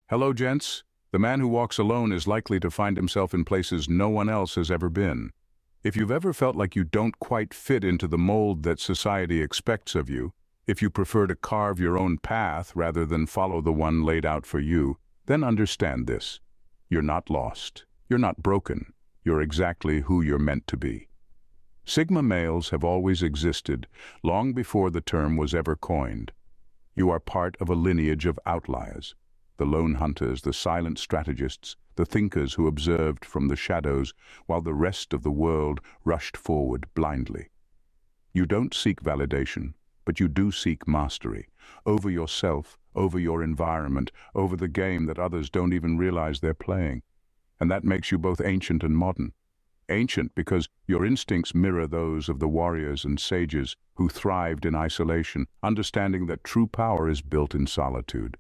Hello, gents. The man who walks alone is likely to find himself in places no one else has ever been. If you've ever felt like you don't quite fit into the mold that society expects of you, if you prefer to carve your own path rather than follow the one laid out for you, then understand this. You're not lost. You're not broken. You're exactly who you're meant to be. Sigma males have always existed, long before the term was ever coined. You are part of a lineage of outliers. The lone hunters, the silent strategists, the thinkers who observed from the shadows while the rest of the world rushed forward blindly. You don't seek validation, but you do seek mastery, over yourself, over your environment, over the game that others don't even realize they're playing. And that makes you both ancient and modern. Ancient because your instincts mirror those of the warriors and sages who thrived in isolation, understanding that true power is built in solitude.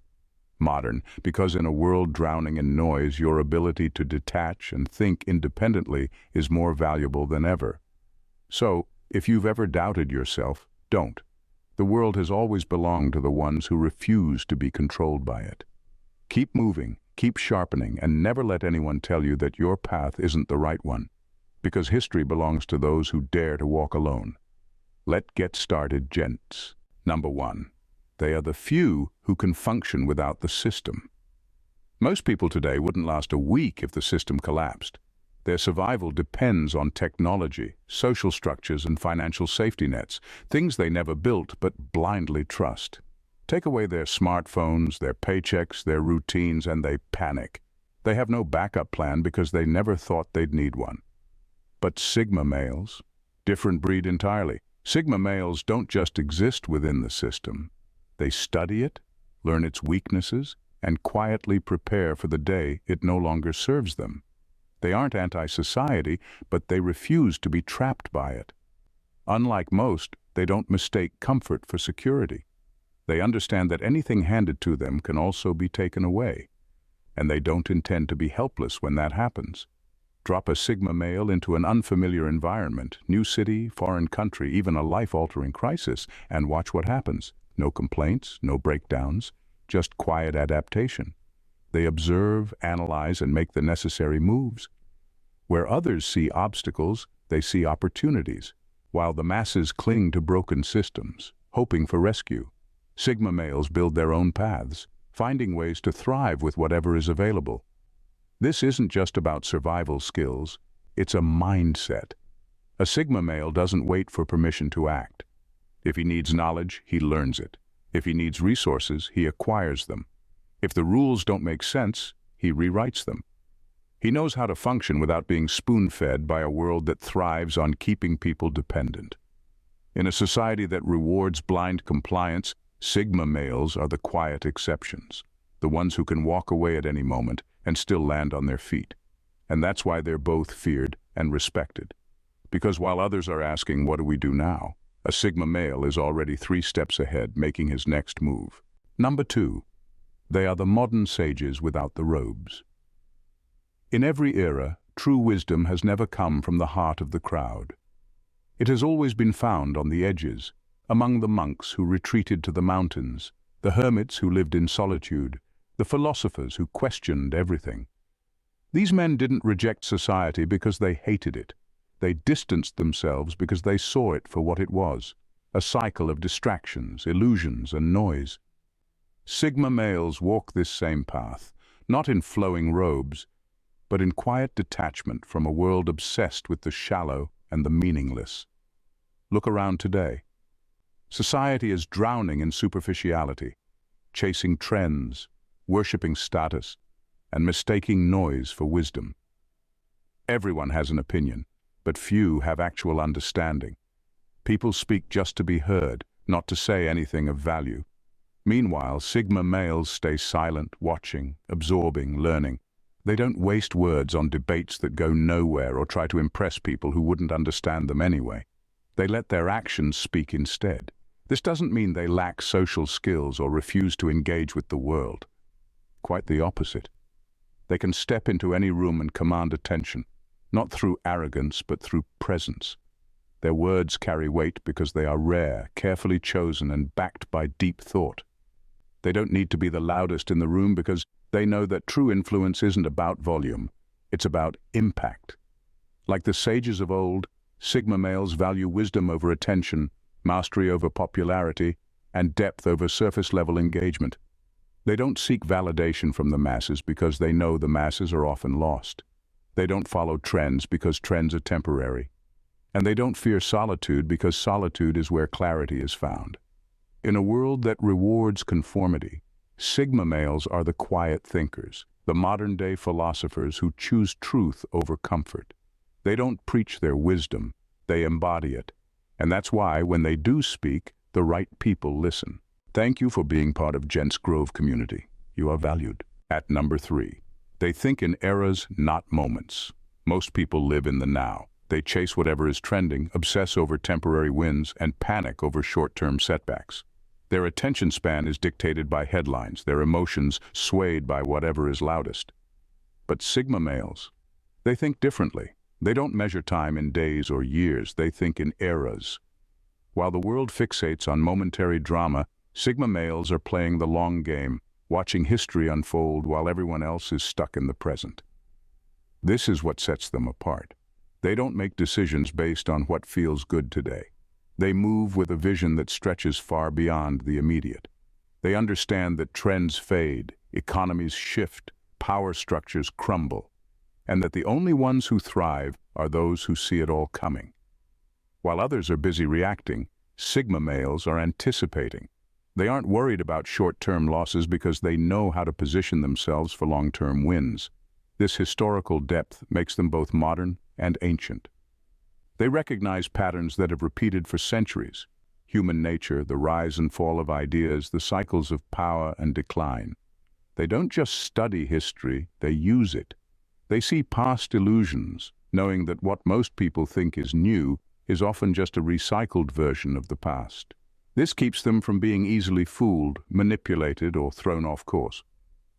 Modern, because in a world drowning in noise, your ability to detach and think independently is more valuable than ever. So, if you've ever doubted yourself, don't. The world has always belonged to the ones who refuse to be controlled by it. Keep moving, keep sharpening, and never let anyone tell you that your path isn't the right one, because history belongs to those who dare to walk alone. Let's get started, gents. Number 1. They are the few who can function without the system. Most people today wouldn't last a week if the system collapsed. Their survival depends on technology, social structures, and financial safety nets, things they never built but blindly trust. Take away their smartphones, their paychecks, their routines, and they panic. They have no backup plan because they never thought they'd need one. But Sigma males? Different breed entirely. Sigma males don't just exist within the system. They study it, learn its weaknesses, and quietly prepare for the day it no longer serves them. They aren't anti-society, but they refuse to be trapped by it. Unlike most, they don't mistake comfort for security. They understand that anything handed to them can also be taken away, and they don't intend to be helpless when that happens. Drop a Sigma male into an unfamiliar environment, new city, foreign country, even a life-altering crisis, and watch what happens. No complaints, no breakdowns, just quiet adaptation. They observe, analyze, and make the necessary moves. Where others see obstacles, they see opportunities, while the masses cling to broken systems, hoping for rescue. Sigma males build their own paths, finding ways to thrive with whatever is available. This isn't just about survival skills, it's a mindset. A Sigma male doesn't wait for permission to act. If he needs knowledge, he learns it. If he needs resources, he acquires them. If the rules don't make sense, he rewrites them. He knows how to function without being spoon-fed by a world that thrives on keeping people dependent. In a society that rewards blind compliance, Sigma males are the quiet exceptions, the ones who can walk away at any moment and still land on their feet. And that's why they're both feared and respected. Because while others are asking, what do we do now? A Sigma male is already 3 steps ahead, making his next move. Number 2. They are the modern sages without the robes. In every era, true wisdom has never come from the heart of the crowd. It has always been found on the edges, among the monks who retreated to the mountains, the hermits who lived in solitude, the philosophers who questioned everything. These men didn't reject society because they hated it. They distanced themselves because they saw it for what it was, a cycle of distractions, illusions, and noise. Sigma males walk this same path, not in flowing robes, but in quiet detachment from a world obsessed with the shallow and the meaningless. Look around today. Society is drowning in superficiality, chasing trends, worshipping status, and mistaking noise for wisdom. Everyone has an opinion, but few have actual understanding. People speak just to be heard, not to say anything of value. Meanwhile, Sigma males stay silent, watching, absorbing, learning. They don't waste words on debates that go nowhere or try to impress people who wouldn't understand them anyway. They let their actions speak instead. This doesn't mean they lack social skills or refuse to engage with the world. Quite the opposite. They can step into any room and command attention, not through arrogance but through presence. Their words carry weight because they are rare, carefully chosen, and backed by deep thought. They don't need to be the loudest in the room because They know that true influence isn't about volume, it's about impact. Like the sages of old, Sigma males value wisdom over attention, mastery over popularity, and depth over surface-level engagement. They don't seek validation from the masses because they know the masses are often lost. They don't follow trends because trends are temporary. And they don't fear solitude because solitude is where clarity is found. In a world that rewards conformity, Sigma males are the quiet thinkers, the modern-day philosophers who choose truth over comfort. They don't preach their wisdom, they embody it. And that's why, when they do speak, the right people listen. Thank you for being part of Gents Grove community. You are valued. At number 3, they think in eras, not moments. Most people live in the now. They chase whatever is trending, obsess over temporary wins, and panic over short-term setbacks. Their attention span is dictated by headlines, their emotions swayed by whatever is loudest. But Sigma males, they think differently. They don't measure time in days or years, they think in eras. While the world fixates on momentary drama, Sigma males are playing the long game, watching history unfold while everyone else is stuck in the present. This is what sets them apart. They don't make decisions based on what feels good today. They move with a vision that stretches far beyond the immediate. They understand that trends fade, economies shift, power structures crumble, and that the only ones who thrive are those who see it all coming. While others are busy reacting, Sigma males are anticipating. They aren't worried about short-term losses because they know how to position themselves for long-term wins. This historical depth makes them both modern and ancient. They recognize patterns that have repeated for centuries: human nature, the rise and fall of ideas, the cycles of power and decline. They don't just study history, they use it. They see past illusions, knowing that what most people think is new is often just a recycled version of the past. This keeps them from being easily fooled, manipulated, or thrown off course.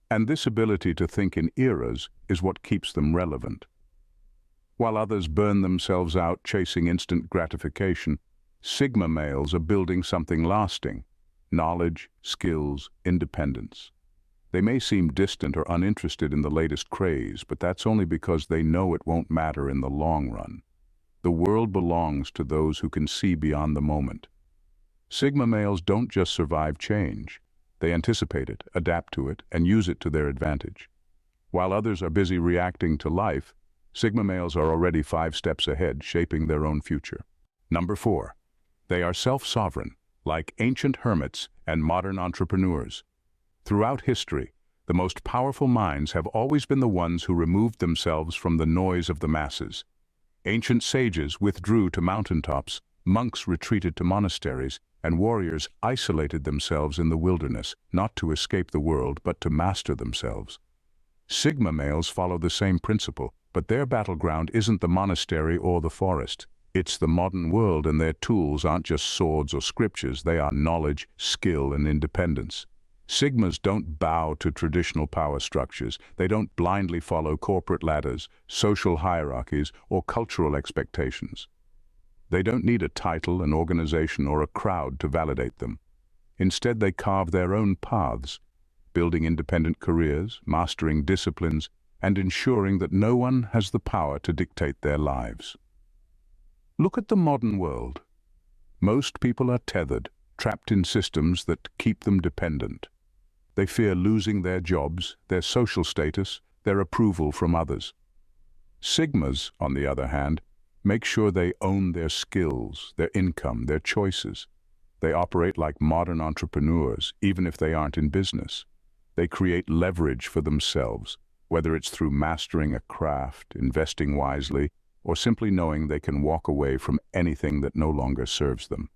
And this ability to think in eras is what keeps them relevant. While others burn themselves out chasing instant gratification, Sigma males are building something lasting: knowledge, skills, independence. They may seem distant or uninterested in the latest craze, but that's only because they know it won't matter in the long run. The world belongs to those who can see beyond the moment. Sigma males don't just survive change. They anticipate it, adapt to it, and use it to their advantage. While others are busy reacting to life, Sigma males are already 5 steps ahead, shaping their own future. Number 4. They are self-sovereign, like ancient hermits and modern entrepreneurs. Throughout history, the most powerful minds have always been the ones who removed themselves from the noise of the masses. Ancient sages withdrew to mountaintops, monks retreated to monasteries, and warriors isolated themselves in the wilderness, not to escape the world, but to master themselves. Sigma males follow the same principle, but their battleground isn't the monastery or the forest. It's the modern world, and their tools aren't just swords or scriptures, they are knowledge, skill, and independence. Sigmas don't bow to traditional power structures. They don't blindly follow corporate ladders, social hierarchies, or cultural expectations. They don't need a title, an organization, or a crowd to validate them. Instead, they carve their own paths, building independent careers, mastering disciplines, and ensuring that no one has the power to dictate their lives. Look at the modern world. Most people are tethered, trapped in systems that keep them dependent. They fear losing their jobs, their social status, their approval from others. Sigmas, on the other hand, make sure they own their skills, their income, their choices. They operate like modern entrepreneurs, even if they aren't in business. They create leverage for themselves, whether it's through mastering a craft, investing wisely, or simply knowing they can walk away from anything that no longer serves them.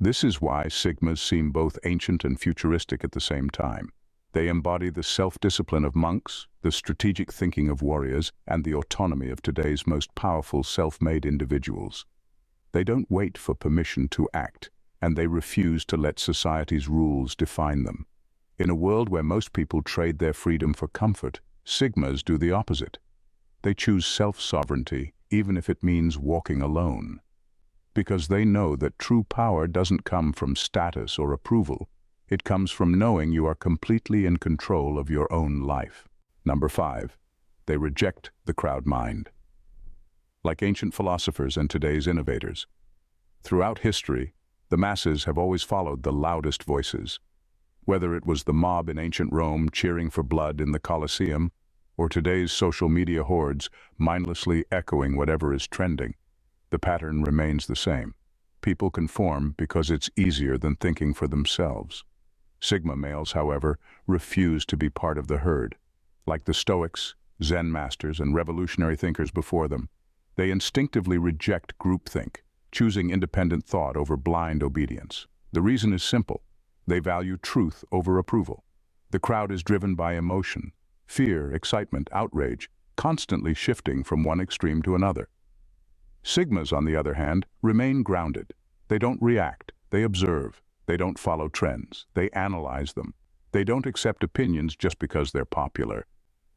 This is why Sigmas seem both ancient and futuristic at the same time. They embody the self-discipline of monks, the strategic thinking of warriors, and the autonomy of today's most powerful self-made individuals. They don't wait for permission to act, and they refuse to let society's rules define them. In a world where most people trade their freedom for comfort, Sigmas do the opposite. They choose self-sovereignty, even if it means walking alone. Because they know that true power doesn't come from status or approval, It comes from knowing you are completely in control of your own life. Number 5. They reject the crowd mind. Like ancient philosophers and today's innovators, throughout history, the masses have always followed the loudest voices. Whether it was the mob in ancient Rome cheering for blood in the Colosseum, or today's social media hordes mindlessly echoing whatever is trending, the pattern remains the same. People conform because it's easier than thinking for themselves. Sigma males, however, refuse to be part of the herd. Like the Stoics, Zen masters, and revolutionary thinkers before them, they instinctively reject groupthink, choosing independent thought over blind obedience. The reason is simple. They value truth over approval. The crowd is driven by emotion, fear, excitement, outrage, constantly shifting from one extreme to another. Sigmas, on the other hand, remain grounded. They don't react, they observe. They don't follow trends, they analyze them. They don't accept opinions just because they're popular.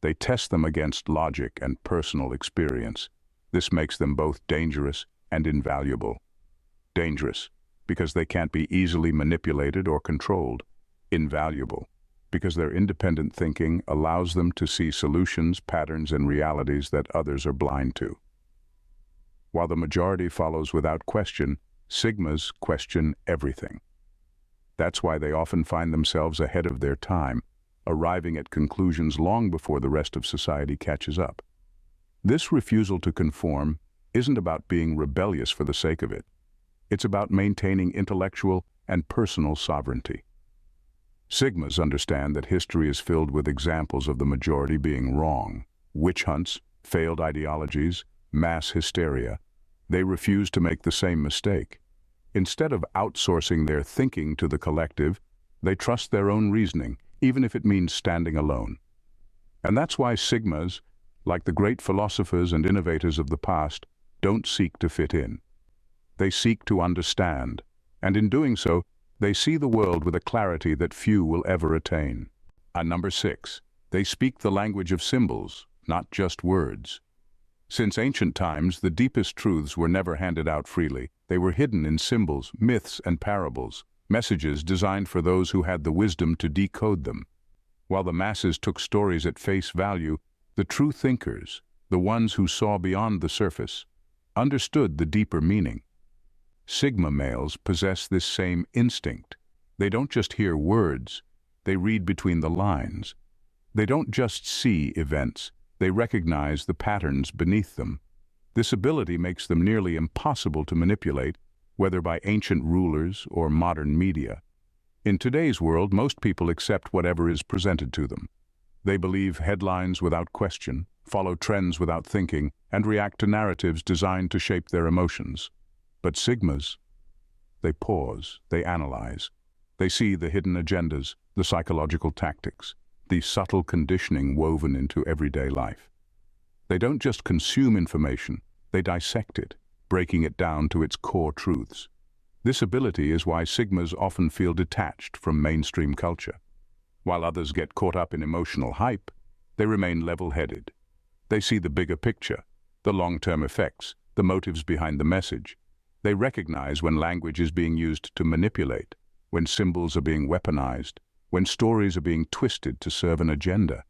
They test them against logic and personal experience. This makes them both dangerous and invaluable. Dangerous, because they can't be easily manipulated or controlled. Invaluable, because their independent thinking allows them to see solutions, patterns, and realities that others are blind to. While the majority follows without question, Sigmas question everything. That's why they often find themselves ahead of their time, arriving at conclusions long before the rest of society catches up. This refusal to conform isn't about being rebellious for the sake of it. It's about maintaining intellectual and personal sovereignty. Sigmas understand that history is filled with examples of the majority being wrong. Witch hunts, failed ideologies, mass hysteria. They refuse to make the same mistake. Instead of outsourcing their thinking to the collective, they trust their own reasoning, even if it means standing alone. And that's why Sigmas, like the great philosophers and innovators of the past, don't seek to fit in. They seek to understand, and in doing so, they see the world with a clarity that few will ever attain. And number 6, they speak the language of symbols, not just words. Since ancient times, the deepest truths were never handed out freely. They were hidden in symbols, myths, and parables, messages designed for those who had the wisdom to decode them. While the masses took stories at face value, the true thinkers, the ones who saw beyond the surface, understood the deeper meaning. Sigma males possess this same instinct. They don't just hear words, they read between the lines. They don't just see events, they recognize the patterns beneath them. This ability makes them nearly impossible to manipulate, whether by ancient rulers or modern media. In today's world, most people accept whatever is presented to them. They believe headlines without question, follow trends without thinking, and react to narratives designed to shape their emotions. But Sigmas, they pause, they analyze. They see the hidden agendas, the psychological tactics, the subtle conditioning woven into everyday life. They don't just consume information, they dissect it, breaking it down to its core truths. This ability is why Sigmas often feel detached from mainstream culture. While others get caught up in emotional hype, they remain level-headed. They see the bigger picture, the long-term effects, the motives behind the message. They recognize when language is being used to manipulate, when symbols are being weaponized, when stories are being twisted to serve an agenda.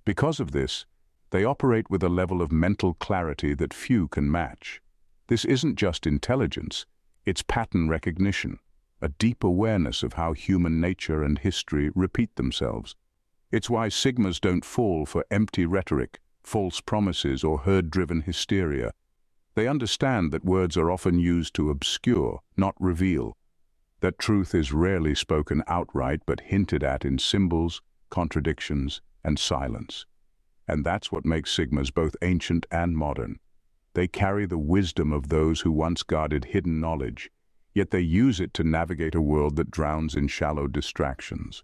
Because of this, they operate with a level of mental clarity that few can match. This isn't just intelligence, it's pattern recognition, a deep awareness of how human nature and history repeat themselves. It's why Sigmas don't fall for empty rhetoric, false promises, or herd-driven hysteria. They understand that words are often used to obscure, not reveal. That truth is rarely spoken outright but hinted at in symbols, contradictions, and silence. And that's what makes Sigmas both ancient and modern. They carry the wisdom of those who once guarded hidden knowledge, yet they use it to navigate a world that drowns in shallow distractions.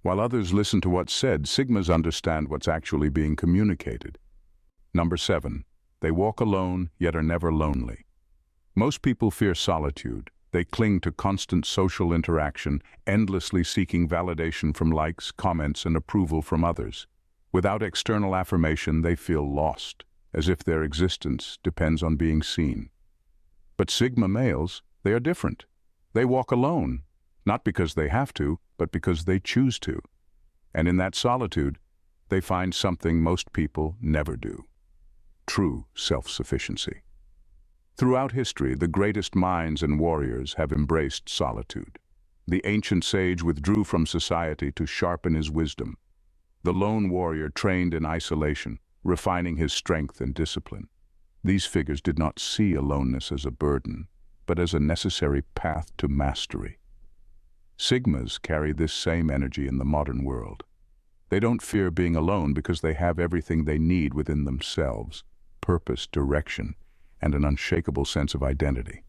While others listen to what's said, Sigmas understand what's actually being communicated. Number 7. They walk alone, yet are never lonely. Most people fear solitude. They cling to constant social interaction, endlessly seeking validation from likes, comments, and approval from others. Without external affirmation, they feel lost, as if their existence depends on being seen. But Sigma males, they are different. They walk alone, not because they have to, but because they choose to. And in that solitude, they find something most people never do: true self-sufficiency. Throughout history, the greatest minds and warriors have embraced solitude. The ancient sage withdrew from society to sharpen his wisdom. The lone warrior trained in isolation, refining his strength and discipline. These figures did not see aloneness as a burden, but as a necessary path to mastery. Sigmas carry this same energy in the modern world. They don't fear being alone because they have everything they need within themselves: purpose, direction, and an unshakable sense of identity.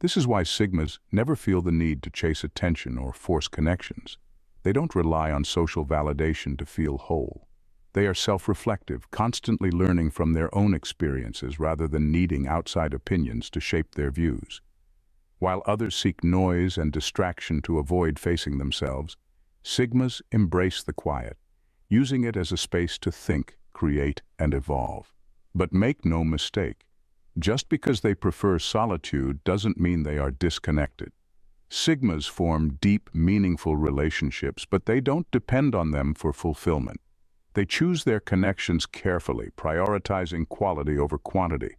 This is why Sigmas never feel the need to chase attention or force connections. They don't rely on social validation to feel whole. They are self-reflective, constantly learning from their own experiences rather than needing outside opinions to shape their views. While others seek noise and distraction to avoid facing themselves, Sigmas embrace the quiet, using it as a space to think, create, and evolve. But make no mistake, just because they prefer solitude doesn't mean they are disconnected. Sigmas form deep, meaningful relationships, but they don't depend on them for fulfillment. They choose their connections carefully, prioritizing quality over quantity.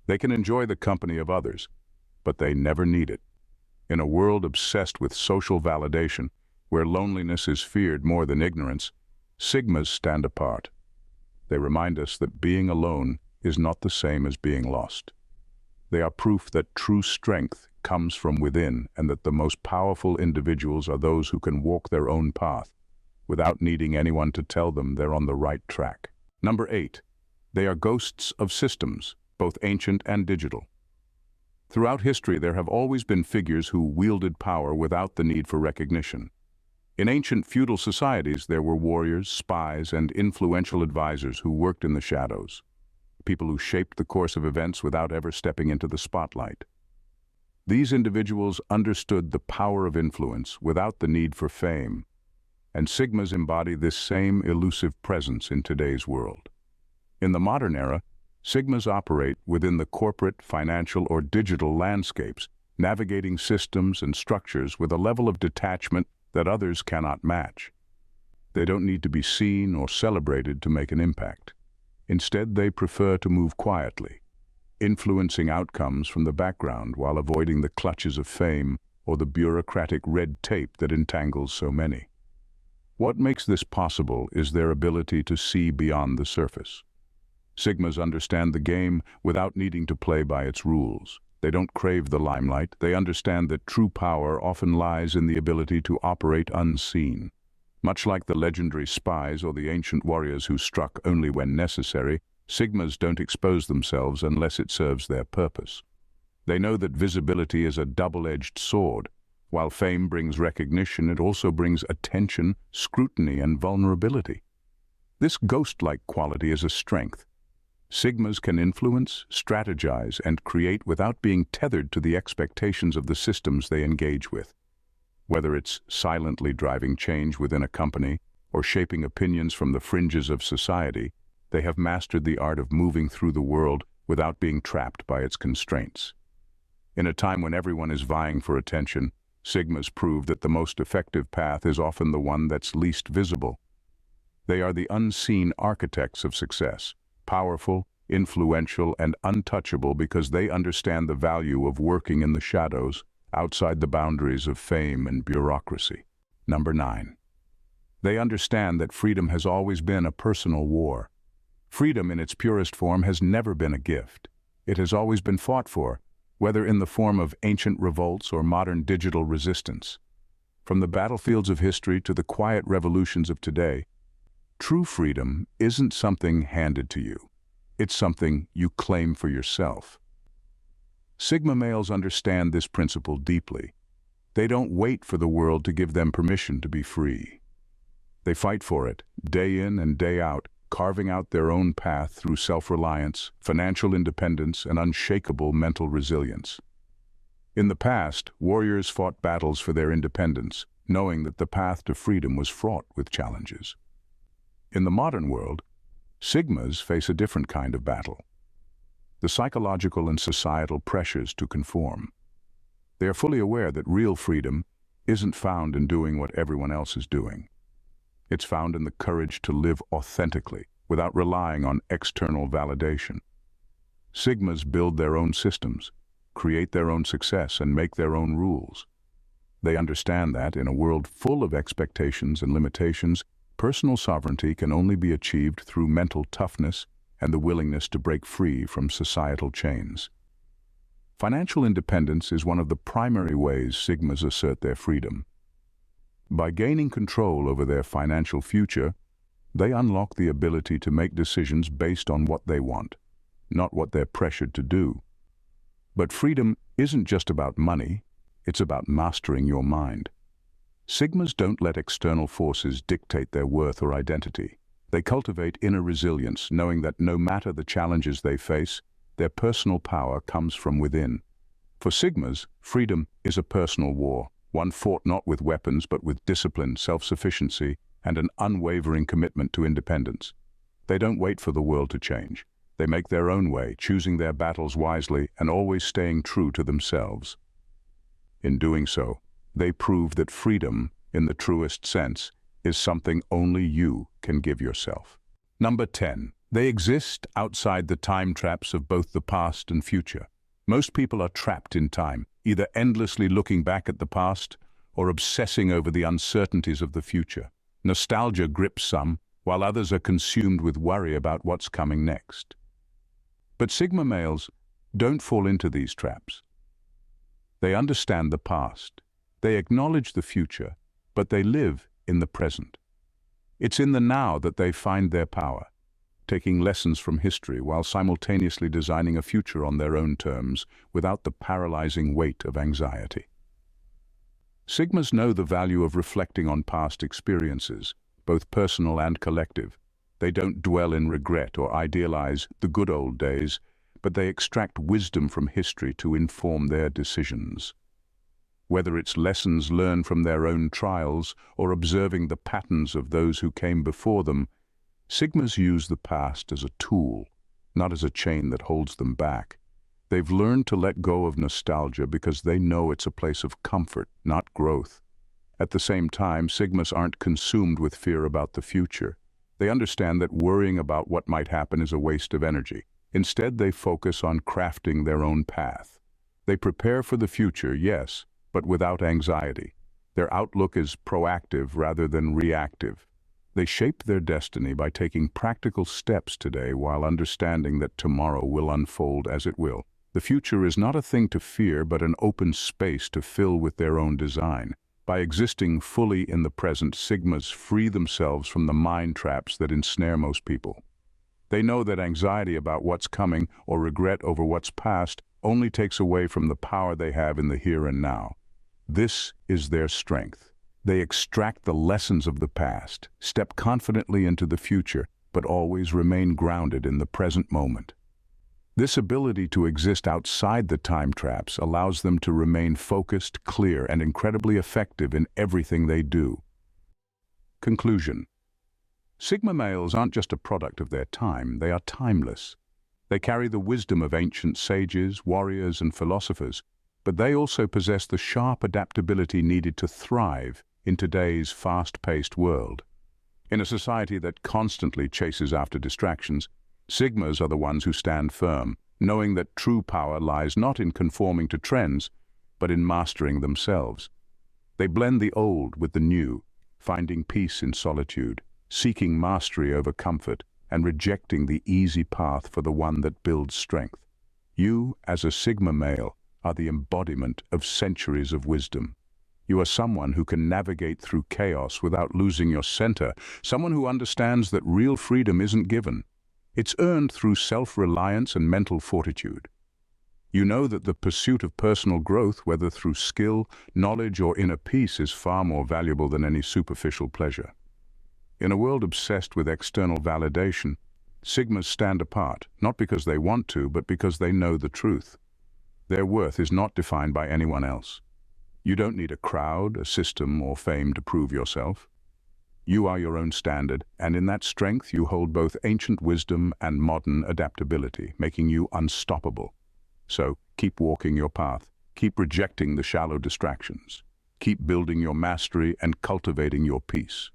They can enjoy the company of others, but they never need it. In a world obsessed with social validation, where loneliness is feared more than ignorance, Sigmas stand apart. They remind us that being alone is not the same as being lost. They are proof that true strength comes from within, and that the most powerful individuals are those who can walk their own path without needing anyone to tell them they're on the right track. Number 8. They are ghosts of systems, both ancient and digital. Throughout history, there have always been figures who wielded power without the need for recognition. In ancient feudal societies, there were warriors, spies, and influential advisors who worked in the shadows. People who shaped the course of events without ever stepping into the spotlight. These individuals understood the power of influence without the need for fame, and Sigmas embody this same elusive presence in today's world. In the modern era, Sigmas operate within the corporate, financial, or digital landscapes, navigating systems and structures with a level of detachment that others cannot match. They don't need to be seen or celebrated to make an impact. Instead, they prefer to move quietly, influencing outcomes from the background while avoiding the clutches of fame or the bureaucratic red tape that entangles so many. What makes this possible is their ability to see beyond the surface. Sigmas understand the game without needing to play by its rules. They don't crave the limelight. They understand that true power often lies in the ability to operate unseen. Much like the legendary spies or the ancient warriors who struck only when necessary, Sigmas don't expose themselves unless it serves their purpose. They know that visibility is a double-edged sword. While fame brings recognition, it also brings attention, scrutiny, and vulnerability. This ghost-like quality is a strength. Sigmas can influence, strategize, and create without being tethered to the expectations of the systems they engage with. Whether it's silently driving change within a company or shaping opinions from the fringes of society, they have mastered the art of moving through the world without being trapped by its constraints. In a time when everyone is vying for attention, Sigmas prove that the most effective path is often the one that's least visible. They are the unseen architects of success, powerful, influential, and untouchable because they understand the value of working in the shadows, outside the boundaries of fame and bureaucracy. Number 9. They understand that freedom has always been a personal war. Freedom in its purest form has never been a gift. It has always been fought for, whether in the form of ancient revolts or modern digital resistance. From the battlefields of history to the quiet revolutions of today, true freedom isn't something handed to you. It's something you claim for yourself. Sigma males understand this principle deeply. They don't wait for the world to give them permission to be free. They fight for it, day in and day out, carving out their own path through self-reliance, financial independence, and unshakable mental resilience. In the past, warriors fought battles for their independence, knowing that the path to freedom was fraught with challenges. In the modern world, Sigmas face a different kind of battle: the psychological and societal pressures to conform. They are fully aware that real freedom isn't found in doing what everyone else is doing. It's found in the courage to live authentically, without relying on external validation. Sigmas build their own systems, create their own success, and make their own rules. They understand that, in a world full of expectations and limitations, personal sovereignty can only be achieved through mental toughness and the willingness to break free from societal chains. Financial independence is one of the primary ways Sigmas assert their freedom. By gaining control over their financial future, they unlock the ability to make decisions based on what they want, not what they're pressured to do. But freedom isn't just about money, it's about mastering your mind. Sigmas don't let external forces dictate their worth or identity. They cultivate inner resilience, knowing that no matter the challenges they face, their personal power comes from within. For Sigmas, freedom is a personal war, one fought not with weapons but with discipline, self-sufficiency, and an unwavering commitment to independence. They don't wait for the world to change. They make their own way, choosing their battles wisely and always staying true to themselves. In doing so, they prove that freedom, in the truest sense, is something only you can give yourself. Number 10. They exist outside the time traps of both the past and future. Most people are trapped in time, either endlessly looking back at the past or obsessing over the uncertainties of the future. Nostalgia grips some, while others are consumed with worry about what's coming next. But Sigma males don't fall into these traps. They understand the past. They acknowledge the future, but they live in the present. It's in the now that they find their power, taking lessons from history while simultaneously designing a future on their own terms without the paralyzing weight of anxiety. Sigmas know the value of reflecting on past experiences, both personal and collective. They don't dwell in regret or idealize the good old days, but they extract wisdom from history to inform their decisions. Whether it's lessons learned from their own trials or observing the patterns of those who came before them, Sigmas use the past as a tool, not as a chain that holds them back. They've learned to let go of nostalgia because they know it's a place of comfort, not growth. At the same time, Sigmas aren't consumed with fear about the future. They understand that worrying about what might happen is a waste of energy. Instead, they focus on crafting their own path. They prepare for the future, yes, but without anxiety. Their outlook is proactive rather than reactive. They shape their destiny by taking practical steps today while understanding that tomorrow will unfold as it will. The future is not a thing to fear, but an open space to fill with their own design. By existing fully in the present, Sigmas free themselves from the mind traps that ensnare most people. They know that anxiety about what's coming or regret over what's past only takes away from the power they have in the here and now. This is their strength. They extract the lessons of the past, step confidently into the future, but always remain grounded in the present moment. This ability to exist outside the time traps allows them to remain focused, clear, and incredibly effective in everything they do. Conclusion. Sigma males aren't just a product of their time, they are timeless. They carry the wisdom of ancient sages, warriors, and philosophers, but they also possess the sharp adaptability needed to thrive in today's fast-paced world. In a society that constantly chases after distractions, Sigmas are the ones who stand firm, knowing that true power lies not in conforming to trends, but in mastering themselves. They blend the old with the new, finding peace in solitude, seeking mastery over comfort, and rejecting the easy path for the one that builds strength. You, as a Sigma male, are the embodiment of centuries of wisdom. You are someone who can navigate through chaos without losing your center, someone who understands that real freedom isn't given. It's earned through self-reliance and mental fortitude. You know that the pursuit of personal growth, whether through skill, knowledge, or inner peace, is far more valuable than any superficial pleasure. In a world obsessed with external validation, Sigmas stand apart, not because they want to, but because they know the truth. Their worth is not defined by anyone else. You don't need a crowd, a system, or fame to prove yourself. You are your own standard, and in that strength you hold both ancient wisdom and modern adaptability, making you unstoppable. So, keep walking your path. Keep rejecting the shallow distractions. Keep building your mastery and cultivating your peace.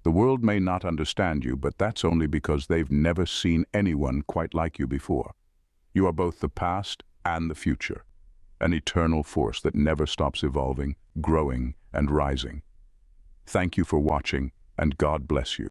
The world may not understand you, but that's only because they've never seen anyone quite like you before. You are both the past and the future, an eternal force that never stops evolving, growing, and rising. Thank you for watching, and God bless you.